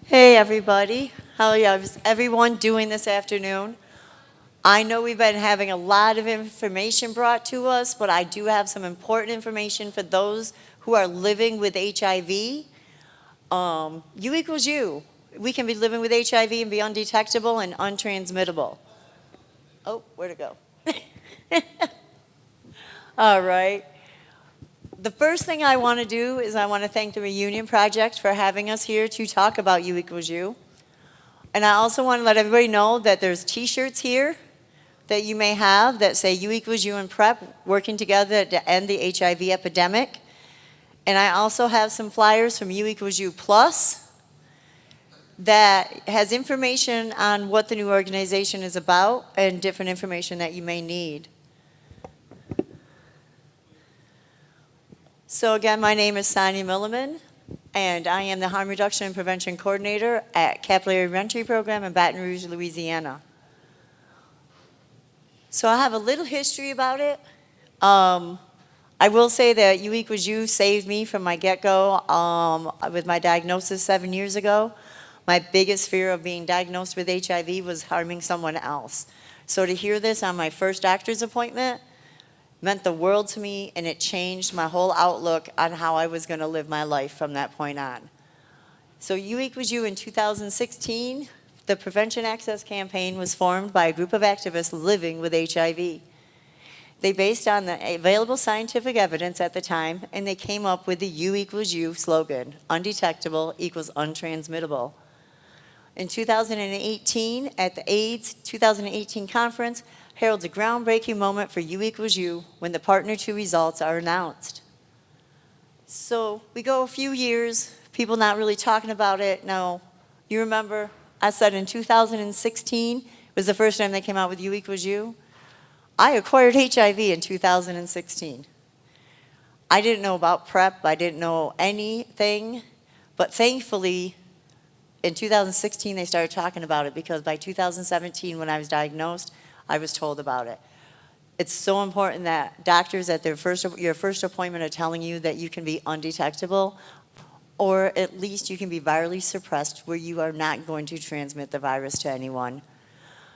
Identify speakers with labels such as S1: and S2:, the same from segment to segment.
S1: Hey everybody, how is everyone doing this afternoon? I know we've been having a lot of information brought to us, but I do have some important information for those who are living with HIV. You equals you. We can be living with HIV and be undetectable and untransmittable. Oh, where'd it go? All right. The first thing I want to do is I want to thank the Reunion Project for having us here to talk about You equals you. And I also want to let everybody know that there's t-shirts here that you may have that say You equals you and PrEP working together to end the HIV epidemic. And I also have some flyers from You equals you plus that has information on what the new organization is about and different information that you may need. So again, my name is Sonya Milliman, and I am the Harm Reduction and Prevention Coordinator at Capillary Reentry Program in Baton Rouge, Louisiana. So I have a little history about it. I will say that You equals you saved me from my get-go with my diagnosis 7 years ago. My biggest fear of being diagnosed with HIV was harming someone else. So to hear this on my first doctor's appointment meant the world to me, and it changed my whole outlook on how I was going to live my life from that point on. So You equals you in 2016, the Prevention Access Campaign was formed by a group of activists living with HIV. They based on the available scientific evidence at the time, and they came up with the You equals you slogan, undetectable equals untransmittable. In 2018, at the AIDS 2018 conference, heralds a groundbreaking moment for You equals you when the Partner 2 results are announced. So we go a few years, people not really talking about it. Now, you remember I said in 2016 was the first time they came out with You equals you. I acquired HIV in 2016. I didn't know about PrEP, I didn't know anything, but thankfully in 2016 they started talking about it because by 2017 when I was diagnosed, I was told about it. It's so important that doctors at your first appointment are telling you that you can be undetectable, or at least you can be virally suppressed where you are not going to transmit the virus to anyone.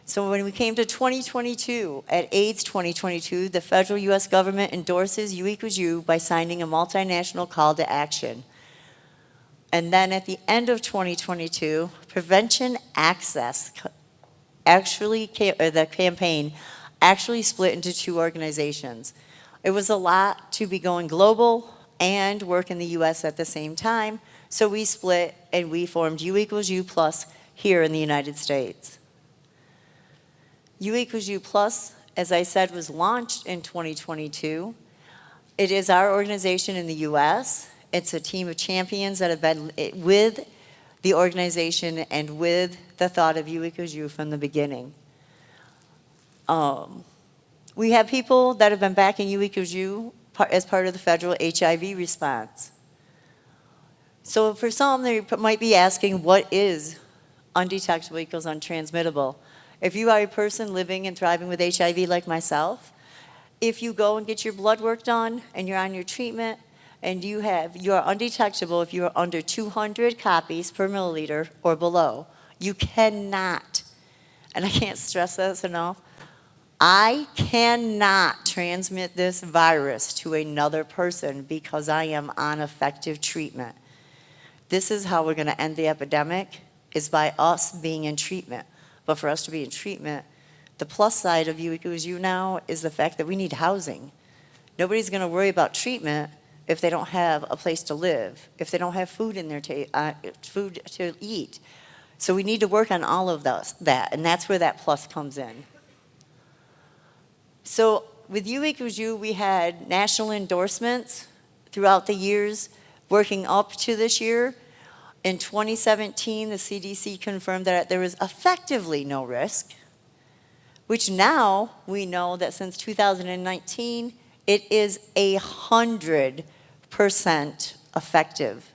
S1: So when we came to 2022, at AIDS 2022, the federal U.S. government endorses You equals you by signing a multinational call to action. And then at the end of 2022, Prevention Access the campaign actually split into two organizations. It was a lot to be going global and work in the U.S. at the same time, so we split and we formed You equals you plus here in the United States. You equals you plus, as I said, was launched in 2022. It is our organization in the U.S. It's a team of champions that have been with the organization and with the thought of You equals you from the beginning. We have people that have been backing You equals you as part of the federal HIV response. So for some, they might be asking, what is undetectable equals untransmittable? If you are a person living and thriving with HIV like myself, if you go and get your blood work done and you're on your treatment and you are undetectable if you are under 200 copies per milliliter or below, you cannot, and I can't stress this enough, I cannot transmit this virus to another person because I am on effective treatment. This is how we're going to end the epidemic, is by us being in treatment. But for us to be in treatment, the plus side of You equals you now is the fact that we need housing. Nobody's going to worry about treatment if they don't have a place to live, if they don't have food in their food to eat. So we need to work on all of that, and that's where that plus comes in. So with You equals you, we had national endorsements throughout the years, working up to this year. In 2017, the CDC confirmed that there was effectively no risk, which now we know that since 2019, it is 100% effective.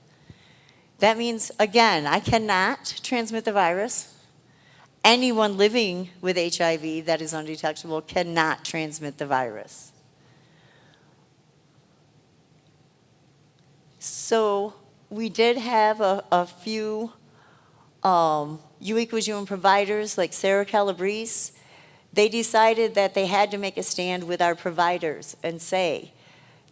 S1: That means, again, I cannot transmit the virus. Anyone living with HIV that is undetectable cannot transmit the virus. So we did have a few U equals U and providers like Sarah Calabrese, they decided that they had to make a stand with our providers and say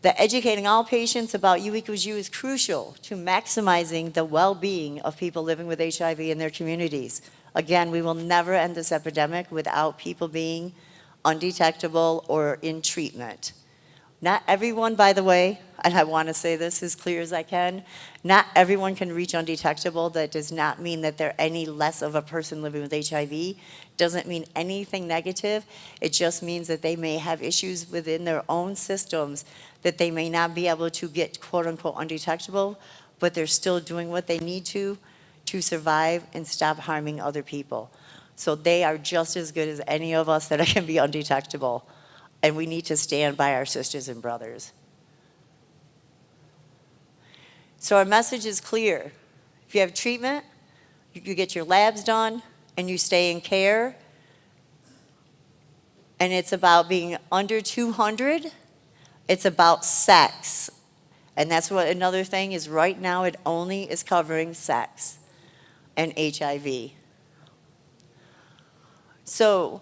S1: that educating all patients about U equals U is crucial to maximizing the well-being of people living with HIV in their communities. Again, we will never end this epidemic without people being undetectable or in treatment. Not everyone, by the way, and I want to say this as clear as I can, not everyone can reach undetectable. That does not mean that they're any less of a person living with HIV. Doesn't mean anything negative. It just means that they may have issues within their own systems that they may not be able to get quote unquote undetectable, but they're still doing what they need to survive and stop harming other people. So they are just as good as any of us that can be undetectable. And we need to stand by our sisters and brothers. So our message is clear. If you have treatment, you get your labs done, and you stay in care, and it's about being under 200, it's about sex. And that's what another thing is right now, it only is covering sex and HIV. So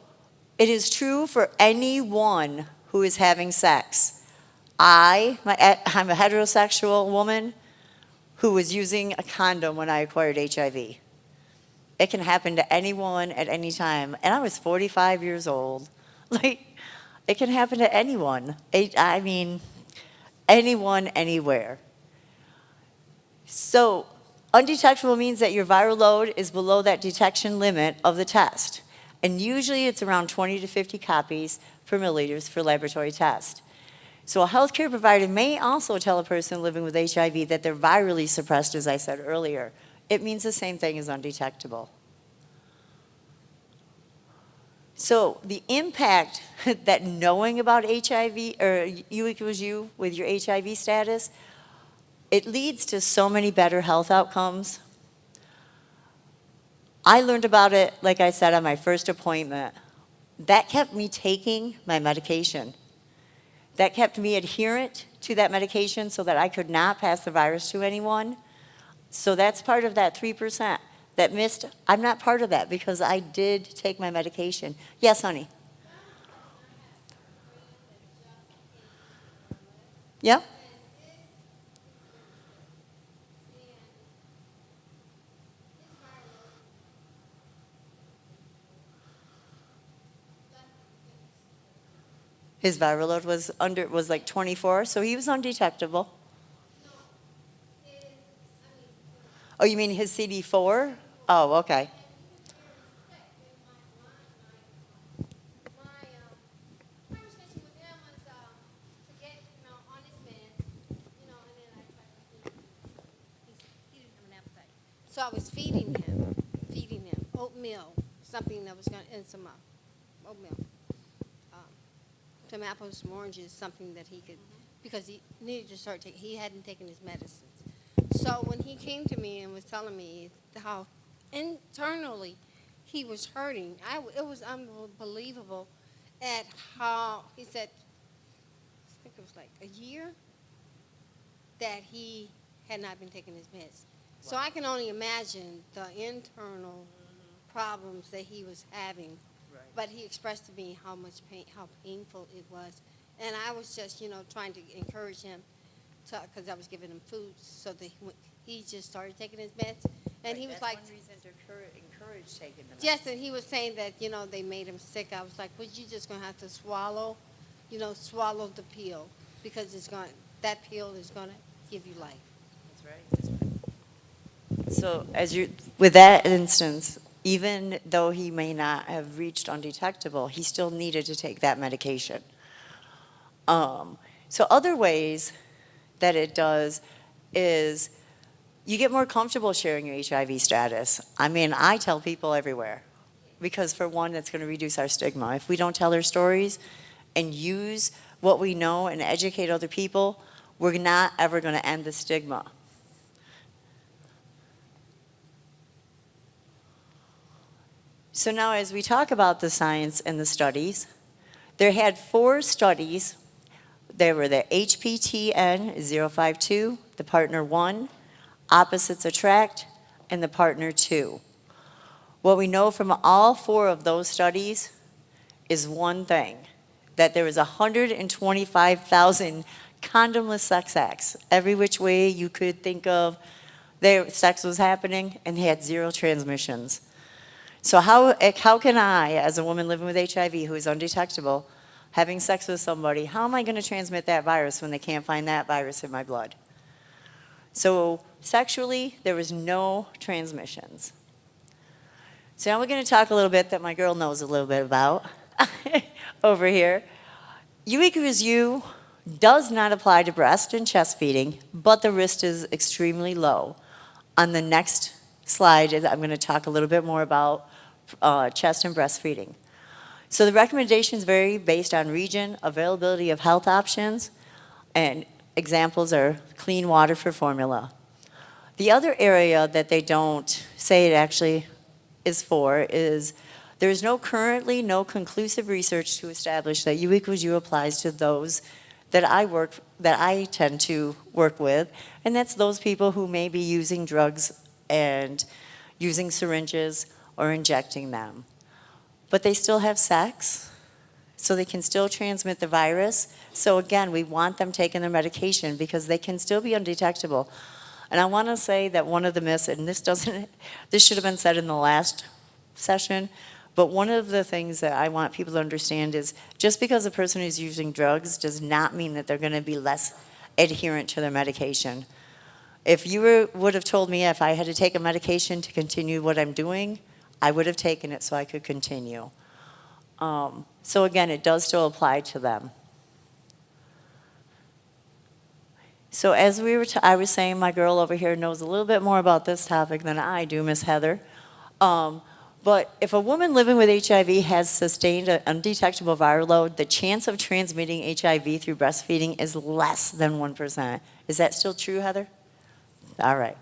S1: it is true for anyone who is having sex. I'm a heterosexual woman who was using a condom when I acquired HIV. It can happen to anyone at any time. And I was 45 years old. Like, it can happen to anyone. I mean, anyone, anywhere. So, undetectable means that your viral load is below that detection limit of the test. And usually it's around 20 to 50 copies per milliliters for laboratory test. So a healthcare provider may also tell a person living with HIV that they're virally suppressed, as I said earlier. It means the same thing as undetectable. So the impact that knowing about HIV, or U equals U with your HIV status, it leads to so many better health outcomes. I learned about it, like I said, on my first appointment. That kept me taking my medication. That kept me adherent to that medication so that I could not pass the virus to anyone. So that's part of that 3% that missed. I'm not part of that because I did take my medication. Yes, honey? Yeah? His viral load was like 24, so he was undetectable. Oh, you mean his CD4? Oh, okay.
S2: So I was feeding him oatmeal, something that was going to, and some oatmeal, some apples, some oranges, something that he could, because he needed to start taking, he hadn't taken his medicines. So when he came to me and was telling me how internally he was hurting, it was unbelievable at how, he said, I think it was like a year that he had not been taking his meds. So I can only imagine the internal problems that he was having. Right. But he expressed to me how much pain, how painful it was. And I was just, trying to encourage him because I was giving him food so that he just started taking his meds. And he was
S1: that's
S2: like,
S1: one reason to encourage taking the meds.
S2: yes, and he was saying that, they made him sick. I was like, well, you're just going to have to swallow the pill because that pill is going to give you life.
S1: That's right. That's right. So with that instance, even though he may not have reached undetectable, he still needed to take that medication. So other ways that it does is you get more comfortable sharing your HIV status. I mean, I tell people everywhere because for one, it's going to reduce our stigma. If we don't tell our stories and use what we know and educate other people, we're not ever going to end the stigma. So now as we talk about the science and the studies, there had 4 studies. There were the HPTN 052, the partner 1, opposites attract, and the partner 2. What we know from all 4 of those studies is one thing, that there was 125,000 condomless sex acts, every which way you could think of, sex was happening, and they had 0 transmissions. So how can I, as a woman living with HIV who is undetectable, having sex with somebody, how am I going to transmit that virus when they can't find that virus in my blood? So sexually, there was no transmissions. So now we're going to talk a little bit that my girl knows a little bit about over here. U equals U does not apply to breast and chest feeding, but the risk is extremely low. On the next slide, I'm going to talk a little bit more about chest and breastfeeding. So the recommendations vary based on region, availability of health options, and examples are clean water for formula. The other area that they don't say it actually is for is there is currently no conclusive research to establish that U equals U applies to those that I tend to work with, and that's those people who may be using drugs and using syringes or injecting them. But they still have sex, so they can still transmit the virus. So again, we want them taking their medication because they can still be undetectable. And I want to say that one of the myths, and this should have been said in the last session, but one of the things that I want people to understand is just because a person is using drugs does not mean that they're going to be less adherent to their medication. If you would have told me if I had to take a medication to continue what I'm doing, I would have taken it so I could continue. So again, it does still apply to them. So as I was saying, my girl over here knows a little bit more about this topic than I do, Miss Heather. But if a woman living with HIV has sustained an undetectable viral load, the chance of transmitting HIV through breastfeeding is less than 1%. Is that still true, Heather? All right.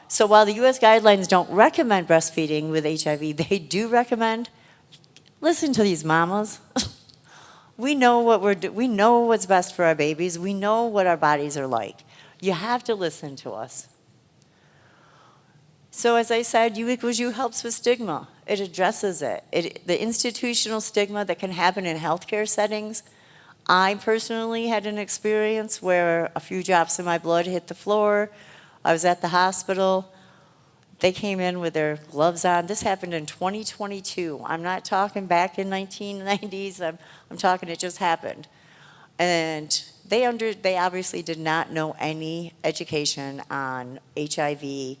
S1: So while the U.S. guidelines don't recommend breastfeeding with HIV, they do recommend, listen to these mamas. We know we know what's best for our babies. We know what our bodies are like. You have to listen to us. So as I said, U equals U helps with stigma. It addresses it. The institutional stigma that can happen in healthcare settings. I personally had an experience where a few drops of my blood hit the floor. I was at the hospital. They came in with their gloves on. This happened in 2022. I'm not talking back in 1990s. I'm talking it just happened. And they obviously did not know any education on HIV.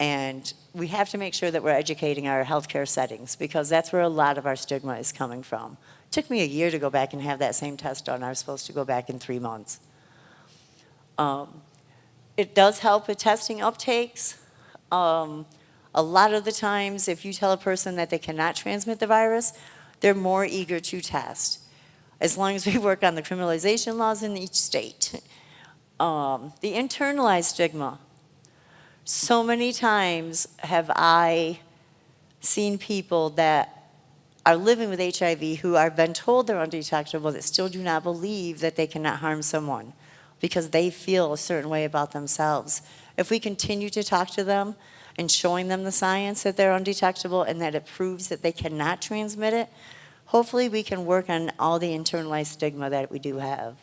S1: And we have to make sure that we're educating our healthcare settings because that's where a lot of our stigma is coming from. It took me a year to go back and have that same test done. I was supposed to go back in 3 months. It does help with testing uptakes. A lot of the times, if you tell a person that they cannot transmit the virus, they're more eager to test, as long as we work on the criminalization laws in each state. The internalized stigma. So many times have I seen people that are living with HIV who are been told they're undetectable that still do not believe that they cannot harm someone because they feel a certain way about themselves. If we continue to talk to them and showing them the science that they're undetectable and that it proves that they cannot transmit it, hopefully we can work on all the internalized stigma that we do have.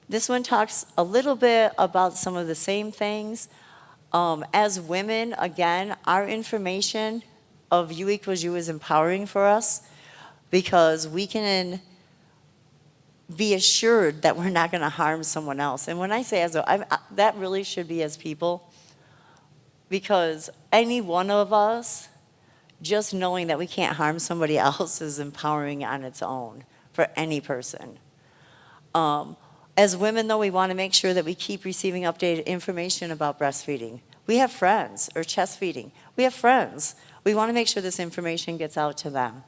S1: This one talks a little bit about some of the same things. As women, again, our information of U equals U is empowering for us because we can be assured that we're not going to harm someone else. And when I say that really should be as people, because any one of us, just knowing that we can't harm somebody else is empowering on its own for any person. As women, though, we want to make sure that we keep receiving updated information about breastfeeding. We have friends, or chest feeding. We have friends. We want to make sure this information gets out to them.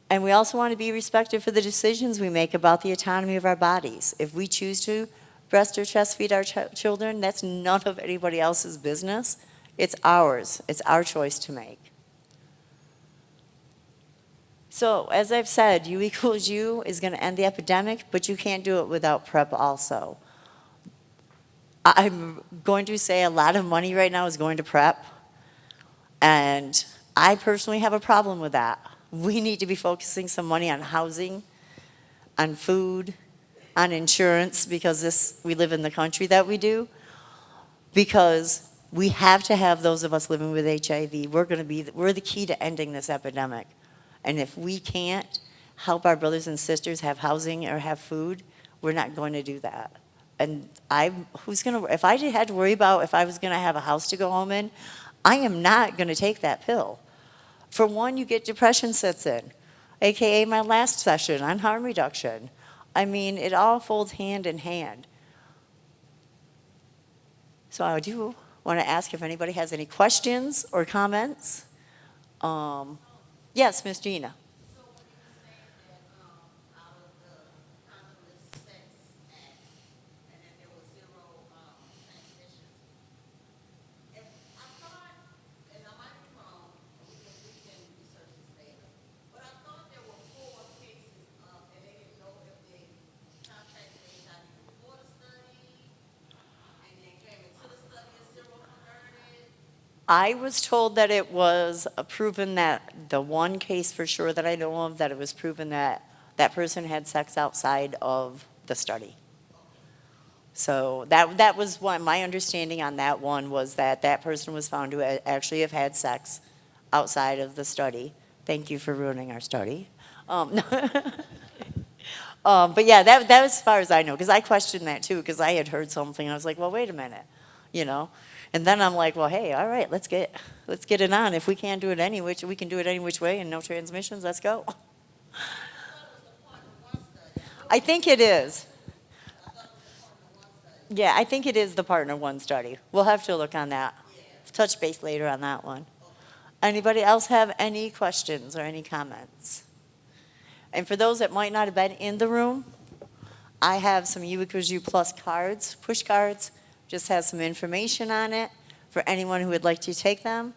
S1: And we also want to be respected for the decisions we make about the autonomy of our bodies. If we choose to breast or chest feed our children, that's none of anybody else's business. It's ours. It's our choice to make. So, as I've said, U equals U is going to end the epidemic, but you can't do it without PrEP also. I'm going to say a lot of money right now is going to prep, and I personally have a problem with that. We need to be focusing some money on housing, on food, on insurance, because we live in the country that we do, because we have to have those of us living with HIV. We're the key to ending this epidemic. And if we can't help our brothers and sisters have housing or have food, we're not going to do that. And if I had to worry about if I was going to have a house to go home in, I am not going to take that pill. For one, you get depression sets in, AKA my last session on harm reduction. I mean, it all folds hand in hand. So I do want to ask if anybody has any questions or comments. Yes, Miss Gina. I was told that it was proven that the one case for sure that I know of, that it was proven that that person had sex outside of the study. So that was my understanding on that one, was that that person was found to actually have had sex outside of the study. Thank you for ruining our study. No. But yeah, that was as far as I know, because I questioned that too, because I had heard something. I was like, well, wait a minute, you know. And then I'm like, well, hey, all right, let's get it on. If we can't do it any which, we can do it any which way, and no transmissions. Let's go. I think it is. Yeah, I think it is the partner one study. We'll have to look on that. Touch base later on that one. Anybody else have any questions or any comments? And for those that might not have been in the room, I have some U equals U plus cards, push cards, just has some information on it for anyone who would like to take them.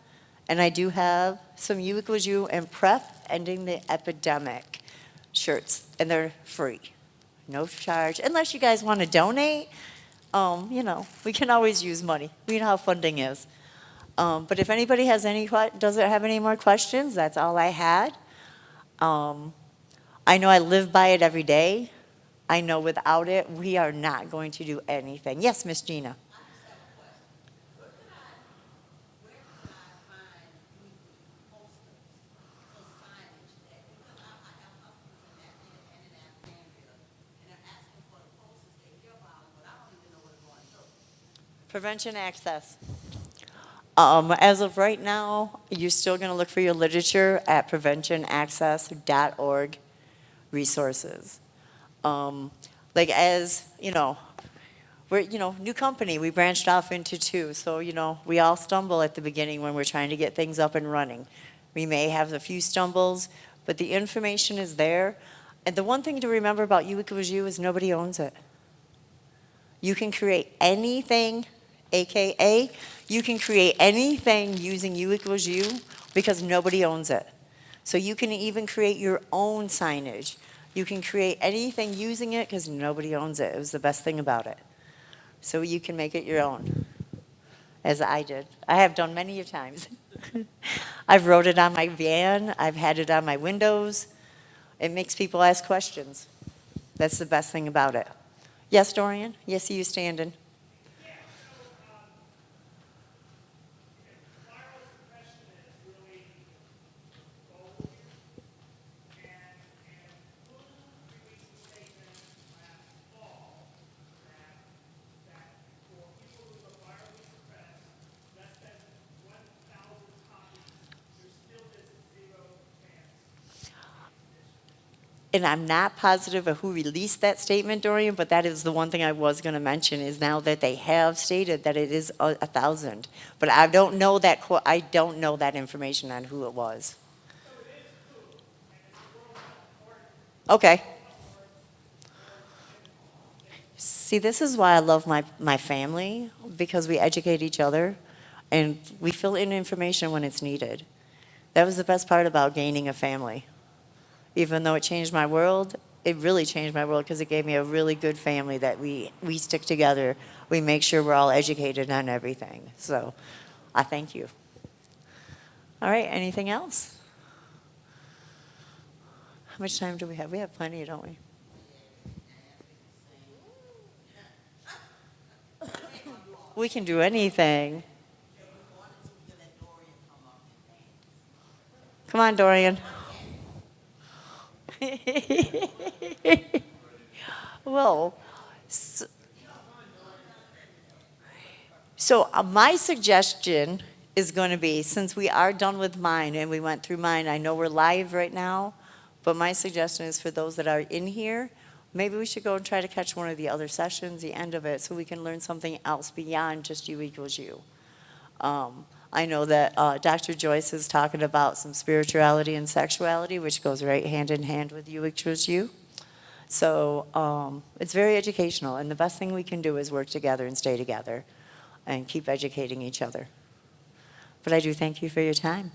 S1: And I do have some U equals U and PrEP ending the epidemic shirts, and they're free. No charge, unless you guys want to donate. We can always use money. We know how funding is. But if anybody has doesn't have any more questions, that's all I had. I know I live by it every day. I know without it, we are not going to do anything. Yes, Miss Gina. Prevention access. As of right now, you're still going to look for your literature at preventionaccess.org resources. As you know, we're new company. We branched off into two, so we all stumble at the beginning when we're trying to get things up and running. We may have a few stumbles, but the information is there. And the one thing to remember about U equals U is nobody owns it. You can create anything, AKA, you can create anything using U equals U because nobody owns it. So you can even create your own signage. You can create anything using it because nobody owns it. It was the best thing about it. So you can make it your own, as I did. I have done many a times. I've wrote it on my van. I've had it on my windows. It makes people ask questions. That's the best thing about it. Yes, Dorian? Yes, you standing. And I'm not positive of who released that statement, Dorian, but that is the one thing I was going to mention, is now that they have stated that it is 1,000. But I don't know that information on who it was. Okay. See, this is why I love my family, because we educate each other and we fill in information when it's needed. That was the best part about gaining a family. Even though it changed my world, it really changed my world because it gave me a really good family that we stick together. We make sure we're all educated on everything. So I thank you. All right, anything else? How much time do we have? We have plenty, don't we? We can do anything. Come on, Dorian. Well, so my suggestion is going to be, since we are done with mine and we went through mine, I know we're live right now, but my suggestion is for those that are in here, maybe we should go and try to catch one of the other sessions, the end of it, so we can learn something else beyond just U equals U. I know that Dr. Joyce is talking about some spirituality and sexuality, which goes right hand in hand with U equals U. So it's very educational, and the best thing we can do is work together and stay together and keep educating each other. But I do thank you for your time.